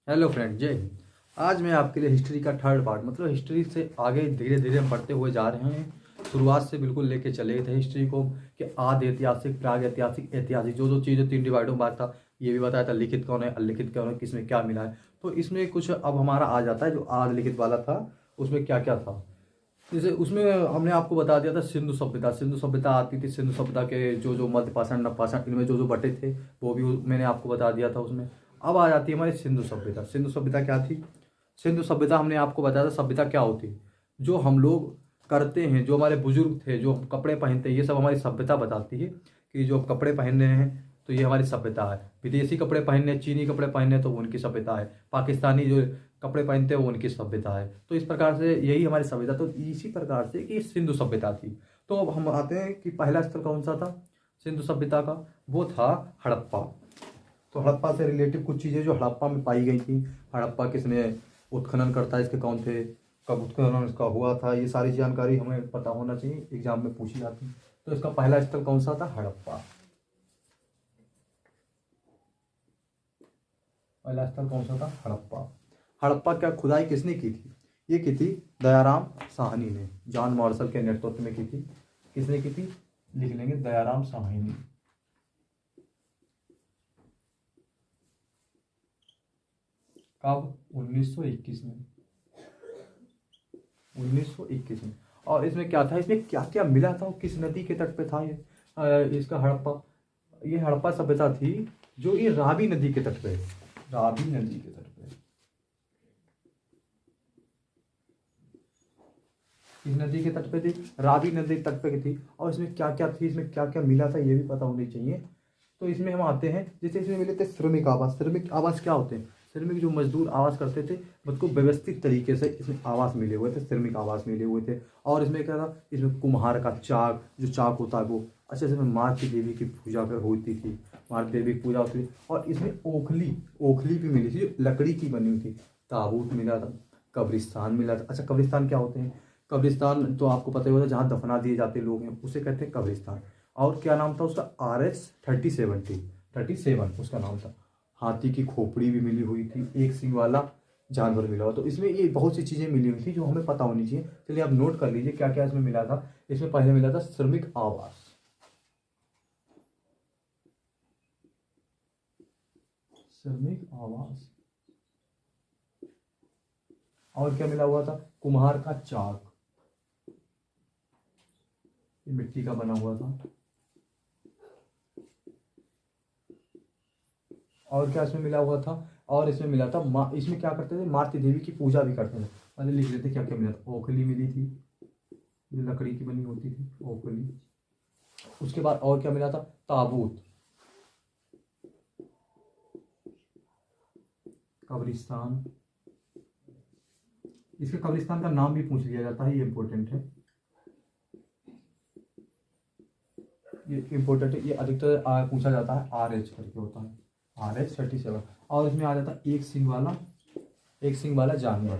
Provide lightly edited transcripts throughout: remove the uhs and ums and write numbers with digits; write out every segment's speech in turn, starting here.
Hello friend, जय हिंद। आज मैं आपके लिए हिस्ट्री का थर्ड पार्ट मतलब हिस्ट्री से आगे धीरे धीरे हम बढ़ते हुए जा रहे हैं। शुरुआत से बिल्कुल लेके चले गए थे हिस्ट्री को कि आदि ऐतिहासिक, प्राग ऐतिहासिक, ऐतिहासिक जो चीज़ें तीन डिवाइडों में बात था। ये भी बताया था लिखित कौन है, अलिखित कौन है, किसमें क्या मिला है। तो इसमें कुछ अब हमारा आ जाता है जो आदि लिखित वाला था, उसमें क्या क्या था। जैसे उसमें हमने आपको बता दिया था सिंधु सभ्यता। सिंधु सभ्यता आती थी। सिंधु सभ्यता के जो मध्य पाषाण, नव पाषाण, इनमें जो बटे थे वो भी मैंने आपको बता दिया था उसमें। अब आ जाती है हमारी सिंधु सभ्यता। सिंधु सभ्यता क्या थी? सिंधु सभ्यता हमने आपको बताया था सभ्यता क्या होती है। जो हम लोग करते हैं, जो हमारे बुजुर्ग थे, जो कपड़े पहनते हैं, ये सब हमारी सभ्यता बताती है कि जो कपड़े पहन रहे हैं तो ये हमारी सभ्यता है। विदेशी कपड़े पहनने, चीनी कपड़े पहनने तो वो उनकी सभ्यता है। पाकिस्तानी जो कपड़े पहनते हैं वो उनकी सभ्यता है। तो इस प्रकार से यही हमारी सभ्यता। तो इसी प्रकार से कि सिंधु सभ्यता थी। तो अब हम आते हैं कि पहला स्थल कौन सा था सिंधु सभ्यता का? वो था हड़प्पा। तो हड़प्पा से रिलेटिव कुछ चीज़ें जो हड़प्पा में पाई गई थी। हड़प्पा किसने उत्खनन करता है, इसके कौन थे, कब उत्खनन इसका हुआ था, ये सारी जानकारी हमें पता होना चाहिए, एग्जाम में पूछी जाती है। तो इसका पहला स्थल कौन सा था? हड़प्पा। पहला स्थल कौन सा था? हड़प्पा। हड़प्पा क्या खुदाई किसने की थी? ये की थी दयाराम साहनी ने, जॉन मार्शल के नेतृत्व में की थी। किसने की थी? लिख लेंगे, दयाराम साहनी। कब? 1921 में। 1921 में। और इसमें क्या था, इसमें क्या क्या मिला था, किस नदी के तट पे था ये इसका हड़प्पा? ये हड़प्पा सभ्यता थी जो ये रावी नदी के तट पे है। रावी नदी के तट पे। इस नदी के तट पे थी, रावी नदी तट पे थी। और इसमें क्या क्या थी, इसमें क्या क्या मिला था, ये भी पता होनी चाहिए। तो इसमें हम आते हैं, जैसे इसमें मिले थे श्रमिक आवास। श्रमिक आवास क्या होते हैं? श्रमिक जो मजदूर आवास करते थे, उसको व्यवस्थित तरीके से इसमें आवास मिले हुए थे, श्रमिक आवास मिले हुए थे। और इसमें क्या था, इसमें कुम्हार का चाक, जो चाक होता है वो अच्छे से, इसमें मातृ देवी की पूजा कर होती थी, मातृ देवी की पूजा होती थी। और इसमें ओखली, ओखली भी मिली थी जो लकड़ी की बनी हुई थी। ताबूत मिला था, कब्रिस्तान मिला था। अच्छा, कब्रिस्तान क्या होते हैं? कब्रिस्तान तो आपको पता ही होता है, जहाँ दफना दिए जाते लोग हैं उसे कहते हैं कब्रिस्तान। और क्या नाम था उसका? RS-37 उसका नाम था। हाथी की खोपड़ी भी मिली हुई थी, एक सिंग वाला जानवर मिला हुआ। तो इसमें ये बहुत सी चीज़ें मिली हुई थी जो हमें पता होनी चाहिए। चलिए आप नोट कर लीजिए क्या क्या इसमें मिला था। इसमें पहले मिला था श्रमिक आवास। श्रमिक आवास। और क्या मिला हुआ था? कुम्हार का चाक, ये मिट्टी का बना हुआ था। और क्या इसमें मिला हुआ था? और इसमें मिला था इसमें क्या करते थे, मातृ देवी की पूजा भी करते थे। पहले लिख लेते क्या क्या मिला था। ओखली मिली थी, जो लकड़ी की बनी होती थी, ओखली। उसके बाद और क्या मिला था? ताबूत, कब्रिस्तान। इसके कब्रिस्तान का नाम भी पूछ लिया जाता है, ये इंपॉर्टेंट है, ये इंपॉर्टेंट है। ये अधिकतर पूछा जाता है, RH करके होता है, RS-37। और इसमें आ जाता है एक सिंग वाला, एक सिंग वाला जानवर।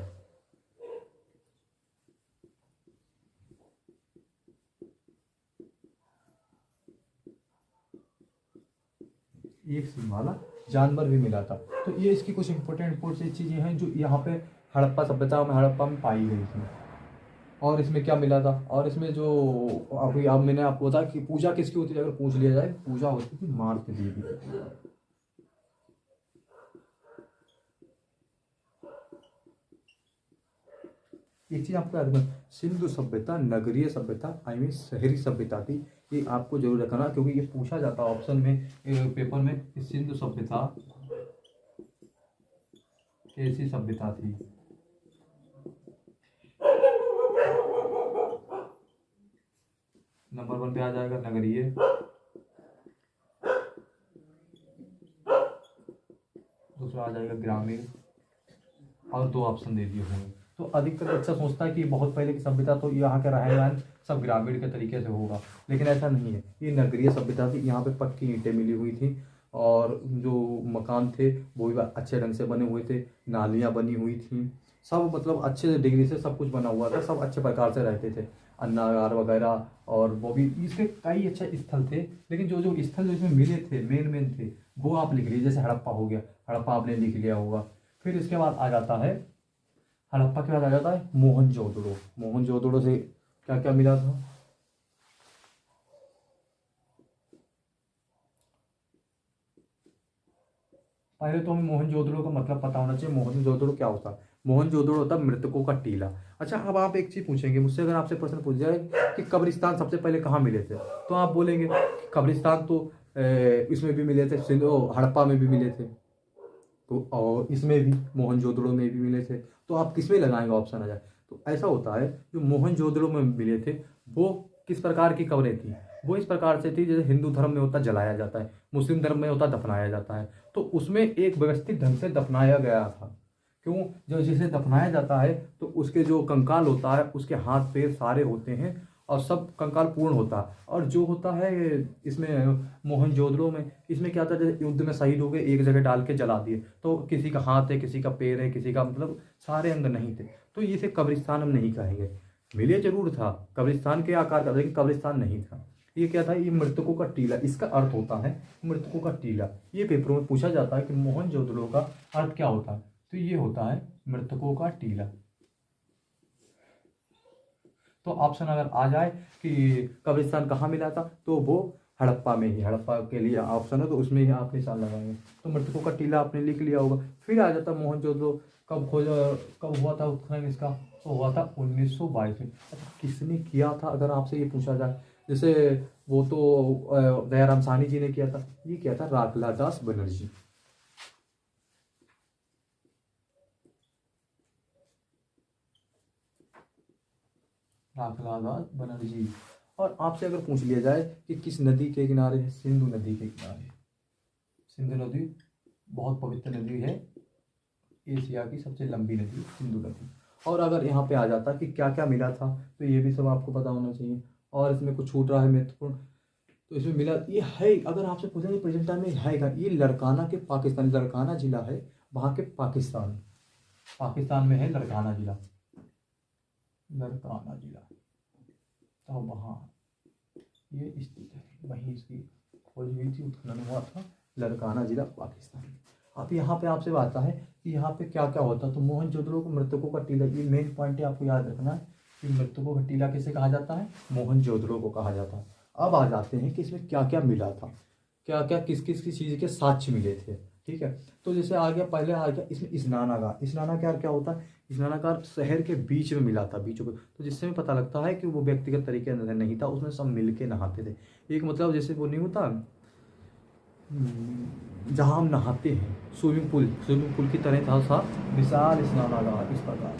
एक सिंग वाला जानवर भी मिला था। तो ये इसकी कुछ इंपॉर्टेंट चीज़ें हैं जो यहाँ पे हड़प्पा सभ्यता में, हड़प्पा में पाई गई थी। और इसमें क्या मिला था? और इसमें जो अभी अब मैंने आपको बताया कि पूजा किसकी होती थी, अगर पूछ लिया जाए, पूजा होती थी मातृ देवी की। एक चीज आपको याद रखना, सिंधु सभ्यता नगरीय सभ्यता, आई मीन शहरी सभ्यता थी। ये आपको जरूर रखना क्योंकि ये पूछा जाता है ऑप्शन में, पेपर में, कि सिंधु सभ्यता कैसी सभ्यता थी। नंबर 1 पे आ जाएगा नगरीय, दूसरा आ जाएगा ग्रामीण, और 2 ऑप्शन दे दिए होंगे। तो अधिकतर बच्चा सोचता है कि बहुत पहले की सभ्यता तो यहाँ के रहन सहन सब ग्रामीण के तरीके से होगा, लेकिन ऐसा नहीं है। ये नगरीय सभ्यता थी। यहाँ पे पक्की ईंटें मिली हुई थी, और जो मकान थे वो भी अच्छे ढंग से बने हुए थे, नालियाँ बनी हुई थी, सब मतलब अच्छे डिग्री से सब कुछ बना हुआ था, सब अच्छे प्रकार से रहते थे, अन्नागार वगैरह। और वो भी इसके कई अच्छे स्थल थे, लेकिन जो जो स्थल जो इसमें मिले थे, मेन मेन थे, वो आप लिख लीजिए। जैसे हड़प्पा हो गया, हड़प्पा आपने लिख लिया होगा। फिर इसके बाद आ जाता है हड़प्पा के बाद आ जाता है मोहनजोदड़ो। मोहनजोदड़ो से क्या क्या मिला था? पहले तो हमें मोहनजोदड़ो का मतलब पता होना चाहिए। मोहनजोदड़ो क्या होता है? मोहनजोदड़ो होता है मृतकों का टीला। अच्छा, अब आप एक चीज पूछेंगे मुझसे, अगर आपसे प्रश्न पूछ जाए कि कब्रिस्तान सबसे पहले कहाँ मिले थे, तो आप बोलेंगे कि कब्रिस्तान तो इसमें भी मिले थे, हड़प्पा में भी मिले थे, तो और इसमें भी मोहनजोदड़ो में भी मिले थे। तो आप किस में लगाएंगे ऑप्शन आ जाए? तो ऐसा होता है, जो मोहनजोदड़ो में मिले थे वो किस प्रकार की कब्रें थी? वो इस प्रकार से थी जैसे हिंदू धर्म में होता जलाया जाता है, मुस्लिम धर्म में होता दफनाया जाता है। तो उसमें एक व्यवस्थित ढंग से दफनाया गया था। क्यों? जो जिसे दफनाया जाता है तो उसके जो कंकाल होता है उसके हाथ पैर सारे होते हैं और सब कंकाल पूर्ण होता है। और जो होता है इसमें मोहनजोदड़ो में, इसमें क्या था, जैसे युद्ध में शहीद हो गए, एक जगह डाल के जला दिए, तो किसी का हाथ है, किसी का पैर है, किसी का मतलब सारे अंग नहीं थे, तो इसे कब्रिस्तान हम नहीं कहेंगे। मिले जरूर था, कब्रिस्तान के आकार का, लेकिन कब्रिस्तान नहीं था। ये क्या था? ये मृतकों का टीला, इसका अर्थ होता है मृतकों का टीला। ये पेपरों में पूछा जाता है कि मोहनजोदड़ो का अर्थ क्या होता है, तो ये होता है मृतकों का टीला। तो ऑप्शन अगर आ जाए कि कब्रिस्तान कहाँ मिला था, तो वो हड़प्पा में ही, हड़प्पा के लिए ऑप्शन है तो उसमें ही आप निशान लगाएंगे। तो मृतकों का टीला आपने लिख लिया होगा। फिर आ जाता मोहनजोदड़ो कब हुआ था उत्खनन इसका, तो हुआ था 1922 में। अच्छा, किसने किया था अगर आपसे ये पूछा जाए, जैसे वो तो दयाराम साहनी जी ने किया था, ये किया था राखलादास बनर्जी। राखलादास बनर्जी। और आपसे अगर पूछ लिया जाए कि किस नदी के किनारे है, सिंधु नदी के किनारे। सिंधु नदी बहुत पवित्र नदी है, एशिया की सबसे लंबी नदी सिंधु नदी। और अगर यहाँ पे आ जाता कि क्या क्या मिला था, तो ये भी सब आपको पता होना चाहिए। और इसमें कुछ छूट रहा है महत्वपूर्ण, तो इसमें मिला ये है, अगर आपसे पूछेंगे प्रेजेंट टाइम में है क्या, ये लड़काना के पाकिस्तान, लड़काना जिला है वहाँ के पाकिस्तान, पाकिस्तान में है लड़काना जिला, लड़काना जिला। तो वहाँ ये स्थित है, वहीं इसकी खोज हुई थी, उत्खनन हुआ था, लड़काना जिला पाकिस्तान। अब यहाँ पे आपसे बात है कि यहाँ पे क्या क्या होता है, तो मोहनजोदड़ो को मृतकों का टीला, ये मेन पॉइंट है, आपको याद रखना है कि मृतकों का टीला किसे कहा जाता है, मोहनजोदड़ो को कहा जाता है। अब आ जाते हैं कि इसमें क्या क्या मिला था, क्या क्या किस किस की चीज़ के साक्ष्य मिले थे। ठीक है, तो जैसे आ गया, पहले आ गया इसमें स्नानागार। स्नानागार क्या होता है? स्नानागार शहर के बीच में मिला था, बीचों में, तो जिससे हमें पता लगता है कि वो व्यक्तिगत तरीके से नहीं था, उसमें सब मिल के नहाते थे। एक मतलब जैसे वो नहीं होता जहाँ हम नहाते हैं, स्विमिंग पूल की तरह था सा विशाल स्नानागार। इस प्रकार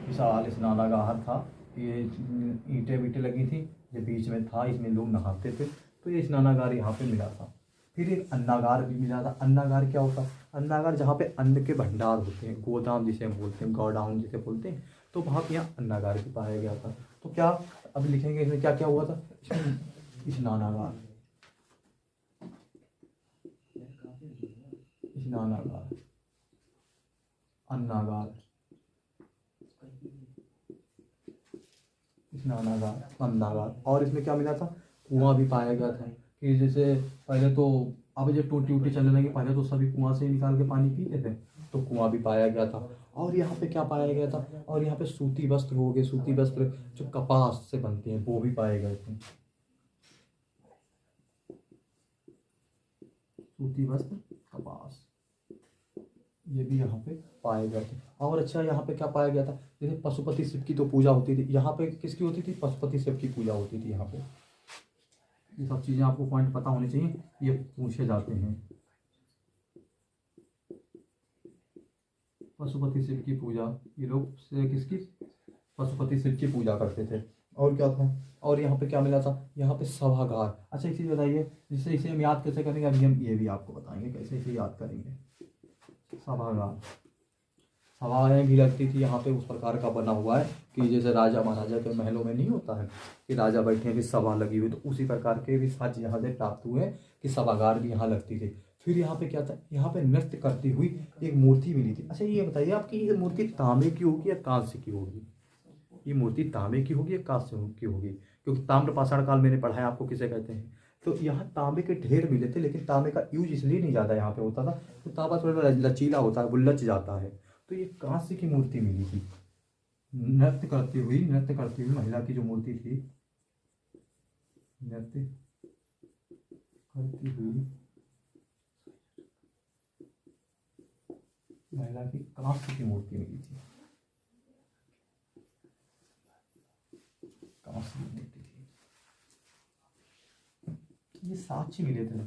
विशाल स्नानागार था, ये ईंटें बीटें लगी थी, ये बीच में था, इसमें लोग नहाते थे, तो ये स्नानागार यहाँ पे मिला था। फिर एक अन्नागार भी मिला था। अन्नागार क्या होता है? अन्नागार जहाँ पे अन्न के भंडार होते हैं, गोदाम जिसे हम बोलते हैं, गोडाउन जिसे बोलते हैं, तो वहाँ पे यहाँ अन्नागार भी पाया गया था। तो क्या अब लिखेंगे इसमें क्या क्या हुआ था, स्नानागार, स्नानागार, अन्नागार, स्नानागार, अन्नागार। और इसमें क्या मिला था? कुआं भी पाया गया था, कि जैसे पहले तो, अब जब टूटी उटी चलने लगी, पहले तो सभी कुआं से ही निकाल के पानी पीते थे, तो कुआं भी पाया गया था। और यहाँ पे क्या पाया गया था? और यहाँ पे सूती वस्त्र हो गए, सूती वस्त्र जो कपास से बनते हैं, वो भी पाए गए थे, सूती वस्त्र, कपास, ये भी यहाँ पे पाए गए थे। और अच्छा, यहाँ पे क्या पाया गया था? जैसे पशुपति शिव की तो पूजा होती थी, यहाँ पे किसकी होती थी? पशुपति शिव की पूजा होती थी यहाँ पे। ये सब चीज़ें आपको पॉइंट पता होनी चाहिए, ये पूछे जाते हैं। पशुपति शिव की पूजा, ये लोग किसकी? पशुपति शिव की पूजा करते थे। और क्या था? और यहाँ पे क्या मिला था? यहाँ पे सभागार। अच्छा, एक चीज़ बताइए, जिससे इसे हम याद कैसे करेंगे, अभी हम ये भी आपको बताएंगे कैसे इसे याद करेंगे। सभागार, सभाएं भी लगती थी यहाँ पे, उस प्रकार का बना हुआ है कि जैसे राजा महाराजा के महलों में नहीं होता है कि राजा बैठे हैं कि सभा लगी हुई, तो उसी प्रकार के भी साक्ष्य यहाँ से प्राप्त हुए कि सभागार भी यहाँ लगती थी। फिर यहाँ पे क्या था? यहाँ पे नृत्य करती हुई एक मूर्ति मिली थी। अच्छा, ये बताइए आपकी ये मूर्ति तांबे की होगी या कांस्य की होगी? ये मूर्ति तांबे की होगी या कांस्य की होगी? क्योंकि ताम्र पाषाण काल मैंने पढ़ा है आपको किसे कहते हैं, तो यहाँ तांबे के ढेर मिले थे, लेकिन तांबे का यूज इसलिए नहीं ज़्यादा यहाँ पे होता था, तो तांबा थोड़ा लचीला होता है, वो लच जाता है। तो ये कांस्य की मूर्ति मिली थी, नृत्य करती हुई महिला की जो मूर्ति थी, नृत्य करती हुई महिला की कांस्य की मूर्ति मिली थी, कांस्य की मूर्ति थी। ये साक्ष्य मिले थे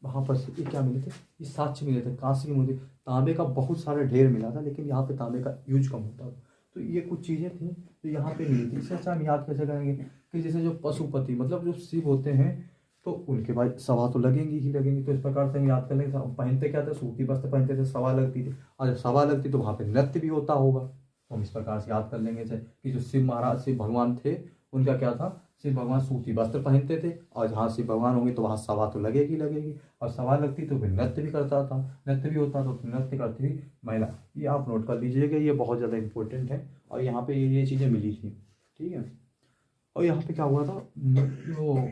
वहां पर, ये क्या मिले थे, ये साक्ष्य मिले थे, कांस्य की मूर्ति। तांबे का बहुत सारा ढेर मिला था, लेकिन यहाँ पे तांबे का यूज कम होता था। तो ये कुछ चीज़ें थी जो यहाँ पे मिली थी। इससे अच्छा हम याद कैसे करेंगे कि जैसे जो पशुपति मतलब जो शिव होते हैं, तो उनके भाई सवा तो लगेंगी ही लगेंगी, तो इस प्रकार से हम याद कर लेंगे। पहनते क्या थे, सूती वस्त्र पहनते थे, सवा लगती थी, और जब सवा लगती तो वहाँ पे नृत्य भी होता होगा। तो हम इस प्रकार से याद कर लेंगे कि जो शिव महाराज, शिव भगवान थे, उनका क्या था, शिव भगवान सूती वस्त्र पहनते थे, और जहाँ शिव भगवान होंगे तो वहाँ सवा तो लगेगी लगेगी, और सवा लगती तो फिर नृत्य भी करता था, नृत्य भी होता तो नृत्य करती हुई महिला। ये आप नोट कर लीजिएगा, ये बहुत ज़्यादा इंपॉर्टेंट है। और यहाँ पे ये चीज़ें मिली थी, ठीक है। और यहाँ पे क्या हुआ था, वो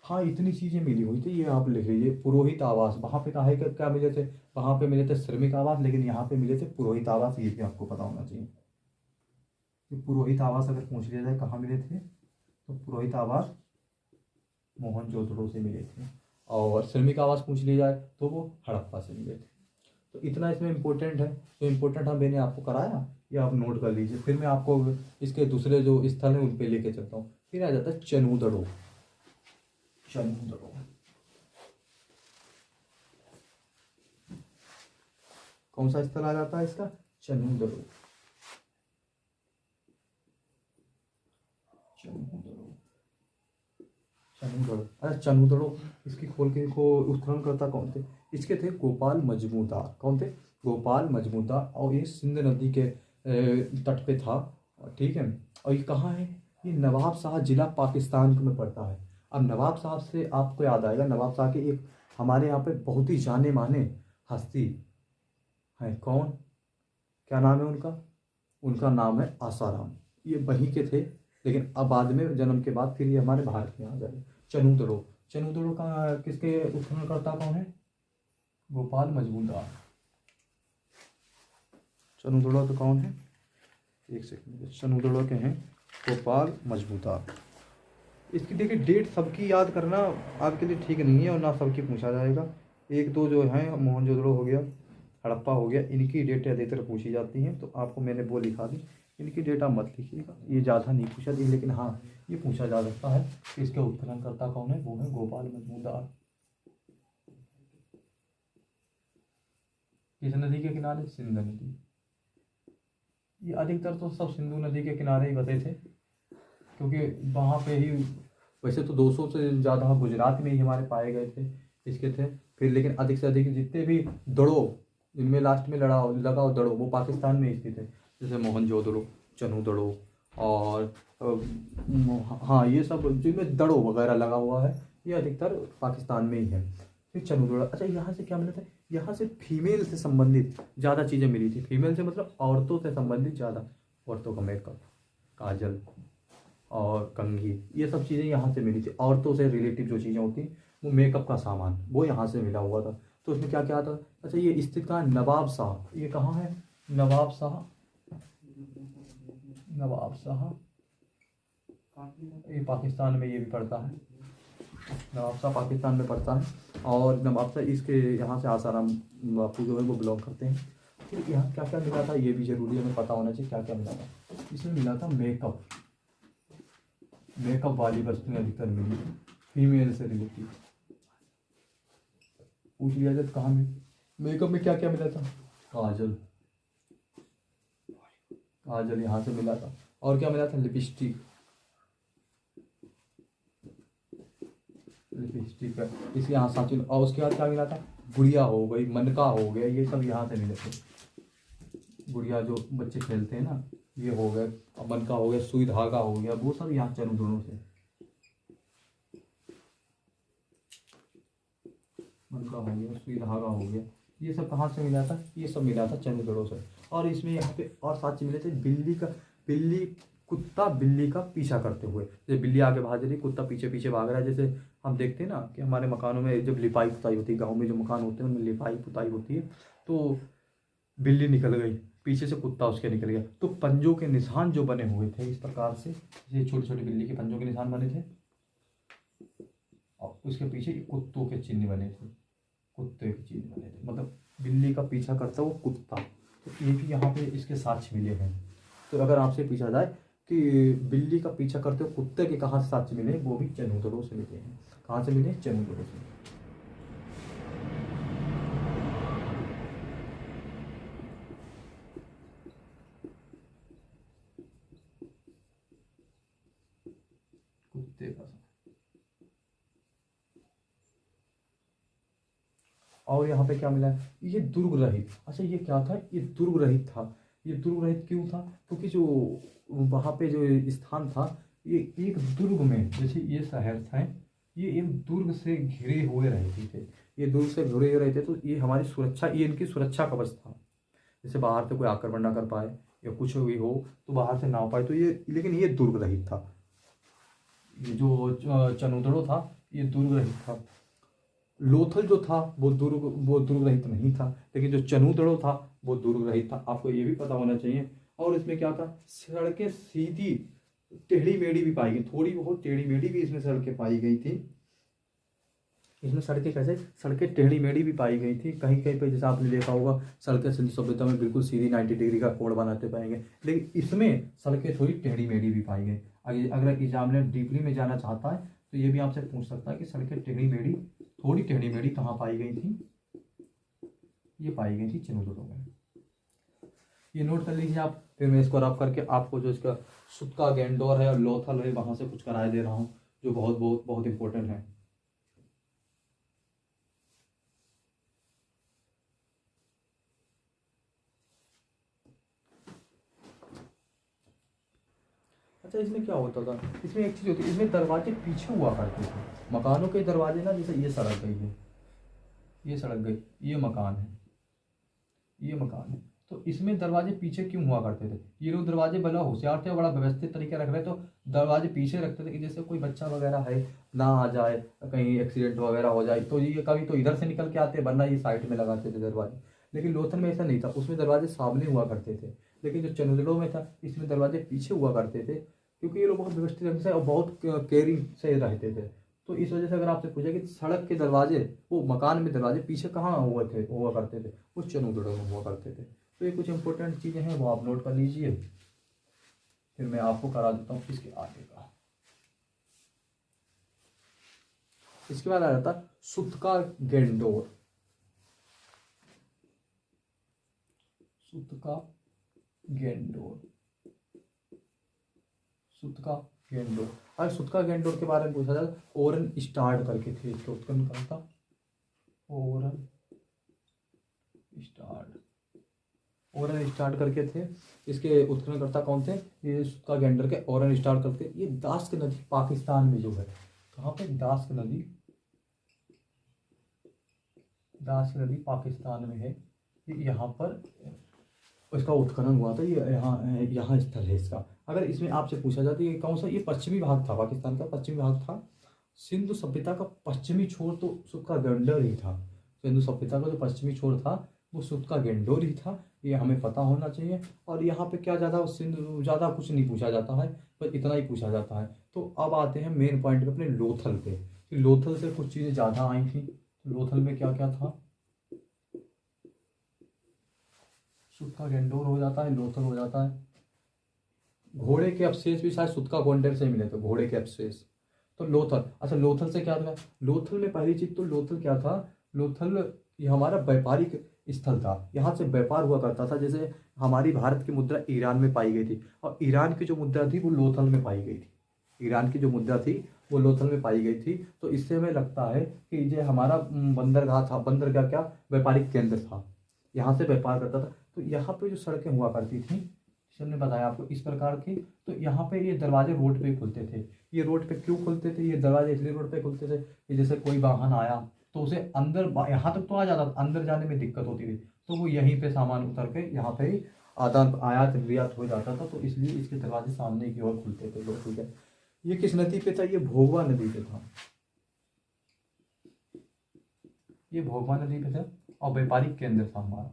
हाँ इतनी चीज़ें मिली हुई थी, ये आप लिख लीजिए। पुरोहित आवास, वहाँ पे कहा क्या मिले थे, वहाँ पे मिले थे श्रमिक आवास, लेकिन यहाँ पे मिले थे पुरोहित आवास, ये भी आपको पता होना चाहिए। पुरोहित आवास अगर पूछ लिया जाए कहाँ मिले थे, तो पुरोहित आवास मोहनजोदड़ो से मिले थे, और श्रमिक आवास पूछ लिया जाए तो वो हड़प्पा से मिले थे। तो इतना इसमें इम्पोर्टेंट है, तो इम्पोर्टेंट हम मैंने आपको कराया, ये आप नोट कर लीजिए। फिर मैं आपको इसके दूसरे जो स्थल हैं उन पे लेके चलता हूँ। फिर आ जाता है चनूदड़ो। चनूदड़ो कौन सा स्थल आ जाता है इसका, चनूदड़ो। चनूदड़ो, अरे चनूदड़ो इसकी खोल के को उत्खननकर्ता कौन थे, इसके थे गोपाल मजमूदार। कौन थे, गोपाल मजमूदार। और ये सिंध नदी के तट पे था, ठीक है। और ये कहाँ है, ये नवाब शाह जिला पाकिस्तान में पड़ता है। अब नवाब साहब से आपको याद आएगा, नवाब शाह के एक हमारे यहाँ पे बहुत ही जाने माने हस्ती है, कौन, क्या नाम है उनका, उनका नाम है आसाराम। ये वहीं के थे, लेकिन अब बाद में जन्म के बाद फिर ये हमारे भारत में आ गए। चनूदड़ो, चनूदड़ो का किसके उत्खननकर्ता कौन है, गोपाल मजमूदार। चनूदड़ो तो कौन है, एक सेकंड, चनूदड़ो के हैं गोपाल मजमूदार। इसकी देखिए डेट सबकी याद करना आपके लिए ठीक नहीं है, और ना सबकी पूछा जाएगा। एक दो जो हैं, मोहनजोदड़ो हो गया, हड़प्पा हो गया, इनकी डेटें अधिकतर पूछी जाती हैं, तो आपको मैंने वो लिखा दी। इनकी डेट आप मत लिखिएगा, ये ज़्यादा नहीं पूछा दी, लेकिन हाँ ये पूछा जा सकता है कि इसके उत्खननकर्ता कौन है, वो है गोपाल मजमूदार। किस नदी के किनारे, सिंध नदी। ये अधिकतर तो सब सिंधु नदी के किनारे ही बसे थे, क्योंकि वहाँ पे ही, वैसे तो 200 से ज़्यादा गुजरात में ही हमारे पाए गए थे, इसके थे। फिर लेकिन अधिक से अधिक जितने भी दड़ो, जिनमें लास्ट में लगाओ दड़ो, वो पाकिस्तान में स्थित है। जैसे मोहनजोदड़ो, चनूदड़ो, और हाँ ये सब जिनमें दड़ो वगैरह लगा हुआ है, ये अधिकतर पाकिस्तान में ही है। फिर चनूदड़ो, अच्छा यहाँ से क्या मिला था, यहाँ से फीमेल से संबंधित ज़्यादा चीज़ें मिली थी। फीमेल से मतलब औरतों से संबंधित ज़्यादा, औरतों का मेकअप, काजल और कंघी, ये सब चीज़ें यहाँ से मिली थी। औरतों से रिलेटिव जो चीज़ें होती वो मेकअप का सामान, वो यहाँ से मिला हुआ था। तो उसमें क्या क्या आता, अच्छा ये स्थित कहाँ है, नवाब शाह, ये कहाँ है, नवाब शाह, नवाब शाह, ये पाकिस्तान में ये भी पड़ता है, नवाब शाह पाकिस्तान में पड़ता है। और नवाब शाह इसके यहाँ से आसाराम बापू जो है वो बिलोंग करते हैं। फिर यहाँ क्या क्या मिला था, ये भी जरूरी हमें पता होना चाहिए क्या क्या मिला था। इसमें मिला था मेकअप, मेकअप वाली वस्तुएं अधिकतर मिली थी, फीमेल से रिलेटेड। पूछ लिया जाए कहाँ में, मेकअप में क्या क्या मिला था, काजल, काजल यहाँ से मिला था। और क्या मिला था, लिपस्टिक, लिपस्टिक का इसके यहाँ साथ। और उसके बाद क्या मिला था, गुड़िया हो गई, मनका हो गया, ये सब यहाँ से मिले थे। गुड़िया जो बच्चे खेलते हैं ना, ये हो गया, मनका हो गया, सुई धागा हो गया, वो सब यहाँ चनूदड़ो से, मनका हो गया, सुई धागा हो गया, ये सब कहाँ से मिला था, ये सब मिला था चनूदड़ो से। और इसमें यहाँ पे और साथ मिले थे, बिल्ली कुत्ता बिल्ली का पीछा करते हुए, जैसे बिल्ली आगे भाग रही, कुत्ता पीछे पीछे भाग रहा है। जैसे हम देखते हैं ना कि हमारे मकानों में जब लिपाई पुताई होती है, गाँव में जो मकान होते हैं उनमें लिपाई पुताई होती है, तो बिल्ली निकल गई, पीछे से कुत्ता उसके निकल गया, तो पंजों के निशान जो बने हुए थे इस प्रकार से, ये छोटी छोटी बिल्ली के पंजों के निशान बने थे और उसके पीछे कुत्तों के चिन्ह बने थे, कुत्ते के चिन्ह बने थे, मतलब बिल्ली का पीछा करता वो कुत्ता। तो ये भी यहाँ पे इसके साक्ष्य मिले हैं। तो अगर आपसे पूछा जाए कि बिल्ली का पीछा करते हुए कुत्ते के कहाँ से साक्ष्य मिले, वो भी चनूतड़ों से मिले हैं। कहाँ से मिले? चनूतड़ों से। कुत्ते का। और यहाँ पे क्या मिला है? ये दुर्ग रहित। अच्छा ये क्या था? ये दुर्ग रहित था। ये दुर्ग रहित क्यों था? क्योंकि जो वहाँ पे जो स्थान था ये एक दुर्ग में, जैसे ये शहर था, ये एक दुर्ग से घिरे हुए रहते थे। ये दुर्ग से घिरे हुए रहते, तो ये हमारी सुरक्षा, ये इनकी सुरक्षा कवच था। जैसे बाहर से कोई आक्रमण ना कर पाए या कुछ भी हो तो बाहर से ना हो पाए, तो ये, लेकिन ये दुर्ग रहित था। ये जो चनूदड़ो था ये दुर्ग रहित था। लोथल जो था वो दुर्ग रहित नहीं था, लेकिन जो चनूदड़ो था वो दुर्ग रहित था। आपको ये भी पता होना चाहिए। और इसमें क्या था? सड़कें सीधी टेढ़ी मेढ़ी भी पाई गई, थोड़ी बहुत टेढ़ी मेढ़ी भी इसमें सड़कें पाई गई थी। इसमें सड़कें कैसे? सड़कें टेढ़ी मेढ़ी भी पाई गई थी। कहीं कहीं पे जैसे आपने देखा होगा सड़कें सिंधु सभ्यता में बिल्कुल सीधी 90 डिग्री का कोण बनाते पाएंगे, लेकिन इसमें सड़कें थोड़ी टेढ़ी मेढ़ी भी पाई गई। अगर एग्जामिनर डीपली में जाना चाहता है तो ये भी आपसे पूछ सकता है कि सड़कें टेढ़ी मेढ़ी, थोड़ी टेढ़ी मेढ़ी कहाँ पाई गई थी? ये पाई गई थी चनूदड़ों में। ये नोट कर लीजिए आप, फिर मैं इसको रब करके आपको जो इसका सुत्का गेंडोर है और लोथल है वहां से कुछ कराए दे रहा हूँ, जो बहुत बहुत बहुत इंपॉर्टेंट है। अच्छा इसमें क्या होता था? इसमें एक चीज होती है, इसमें दरवाजे पीछे हुआ करते थे। मकानों के दरवाजे ना, जैसे ये सड़क गई है, ये सड़क गई, ये मकान है, ये मकान है, तो इसमें दरवाजे पीछे क्यों हुआ करते थे? ये लोग दरवाजे बड़ा होशियार थे, बड़ा व्यवस्थित तरीके रख रहे, तो दरवाजे पीछे रखते थे कि जैसे कोई बच्चा वगैरह है ना आ जाए, कहीं एक्सीडेंट वगैरह हो जाए, तो ये कभी तो इधर से निकल के आते, वरना ये साइड में लगाते थे दरवाजे। लेकिन लोथल में ऐसा नहीं था, उसमें दरवाजे सामने हुआ करते थे। लेकिन जो चनूदड़ों में था इसमें दरवाजे पीछे हुआ करते थे, क्योंकि ये लोग बहुत व्यवस्थित ढंग से और बहुत केयरिंग से रहते थे। तो इस वजह से अगर आपसे पूछे कि सड़क के दरवाजे, वो मकान में दरवाजे पीछे कहाँ हुआ करते थे? उस चनूदड़ों में हुआ करते थे। तो ये कुछ इंपॉर्टेंट चीज़ें हैं, वो आप नोट कर लीजिए। फिर मैं आपको करा देता हूँ इसके आगे का। इसके बाद आ जाता सुत्का गेंडोर। सुत्का गेंडोर, सुत्का गेंडोर। अगर सुत्का गेंडोर के बारे में पूछा जाए, ओरन स्टार्ट करके थे इसके उत्खनन करता, ओरन स्टार्ट करके थे। इसके उत्खननकर्ता कौन थे? ये सुत्का गेंडर के ओरन स्टार्ट करके। ये दास्क नदी पाकिस्तान में जो है, कहाँ पे? दास्क नदी, दास्क नदी पाकिस्तान में है। ये यहाँ पर इसका उत्खनन हुआ था। ये यहाँ स्थल है इसका। अगर इसमें आपसे पूछा जाता है ये कौन सा? ये पश्चिमी भाग था, पाकिस्तान का पश्चिमी भाग था। सिंधु सभ्यता का पश्चिमी छोर तो सुत्का गेंडोर ही था। सिंधु सभ्यता का जो पश्चिमी छोर था वो सुत्का गेंडोर ही था, ये हमें पता होना चाहिए। और यहाँ पे क्या ज़्यादा सिंधु, ज़्यादा कुछ नहीं पूछा जाता है, पर इतना ही पूछा जाता है। तो अब आते हैं मेन पॉइंट पे, अपने लोथल पे। लोथल से कुछ चीज़ें ज़्यादा आई थी। लोथल में क्या क्या था? सुत्का गेंडोर हो जाता है, लोथल हो जाता है। घोड़े के अवशेष भी शायद सुत्का गेंडोर से मिले थे, घोड़े के अवशेष। तो लोथल, अच्छा लोथल से क्या था? लोथल में पहली चीज तो लोथल क्या था? लोथल ये हमारा व्यापारिक स्थल था, यहाँ से व्यापार हुआ करता था। जैसे हमारी भारत की मुद्रा ईरान में पाई गई थी, और ईरान की जो मुद्रा थी वो लोथल में पाई गई थी। ईरान की जो मुद्रा थी वो लोथल में पाई गई थी। तो इससे हमें लगता है कि जो हमारा बंदरगाह था, बंदरगाह क्या व्यापारिक केंद्र था, यहाँ से व्यापार करता था। तो यहाँ पे जो सड़कें हुआ करती थी, हमने बताया आपको इस प्रकार की, तो यहाँ पे ये दरवाजे रोड पे खुलते थे। ये रोड पे क्यों खुलते थे? ये दरवाजे इसलिए रोड पे खुलते थे कि जैसे कोई वाहन आया तो उसे अंदर, यहाँ तक तो आ जाता, अंदर जाने में दिक्कत होती थी, तो वो यहीं पे सामान उतर के यहाँ पे ही आदान आयात निर्यात हो जाता था, तो इसलिए इसके दरवाजे सामने की ओर खुलते थे लोग। ठीक है, ये किस नदी पे था? ये भोगवा नदी पे था। ये भोगवा नदी पे था और व्यापारिक केंद्र था हमारा,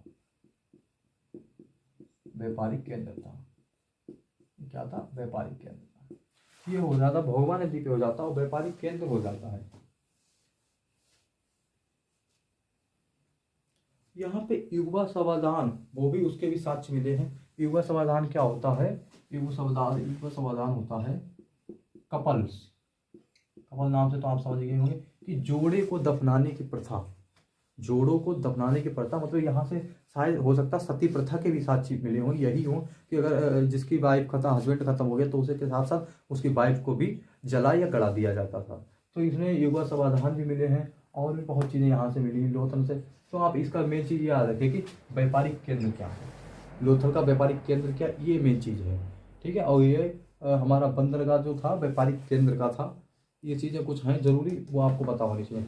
व्यापारिक केंद्र था। क्या था? व्यापारिक केंद्र था। ये हो जाता भोगवा नदी पे हो जाता और व्यापारिक केंद्र हो जाता है। यहाँ पे युवा समाधान, वो भी उसके भी साक्ष्य मिले हैं। युवा समाधान क्या होता है? युवा समाधान होता है कपल्स, कपल नाम से तो आप समझ गए होंगे कि जोड़े को दफनाने की प्रथा, जोड़ों को दफनाने की प्रथा, मतलब यहाँ से शायद हो सकता सती प्रथा के भी साक्ष्य मिले हों, यही हो कि अगर जिसकी वाइफ खत्म, हस्बैंड खत्म हो गया तो उसे के साथ साथ उसकी वाइफ को भी जला या गड़ा दिया जाता था। तो इसमें युवा समाधान भी मिले हैं और भी बहुत चीज़ें यहाँ से मिली लोथल से। तो आप इसका मेन चीज़ याद रखें कि व्यापारिक केंद्र क्या है, लोथल का व्यापारिक केंद्र क्या, ये मेन चीज़ है। ठीक है, और ये हमारा बंदरगाह जो था व्यापारिक केंद्र का था। ये चीज़ें कुछ हैं जरूरी, वो आपको पता होनी चाहिए।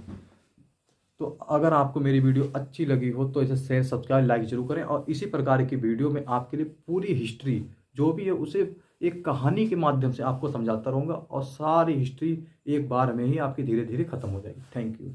तो अगर आपको मेरी वीडियो अच्छी लगी हो तो इसे शेयर, सब्सक्राइब, लाइक जरूर करें। और इसी प्रकार की वीडियो में आपके लिए पूरी हिस्ट्री जो भी है उसे एक कहानी के माध्यम से आपको समझाता रहूँगा, और सारी हिस्ट्री एक बार में ही आपकी धीरे धीरे खत्म हो जाएगी। Thank you.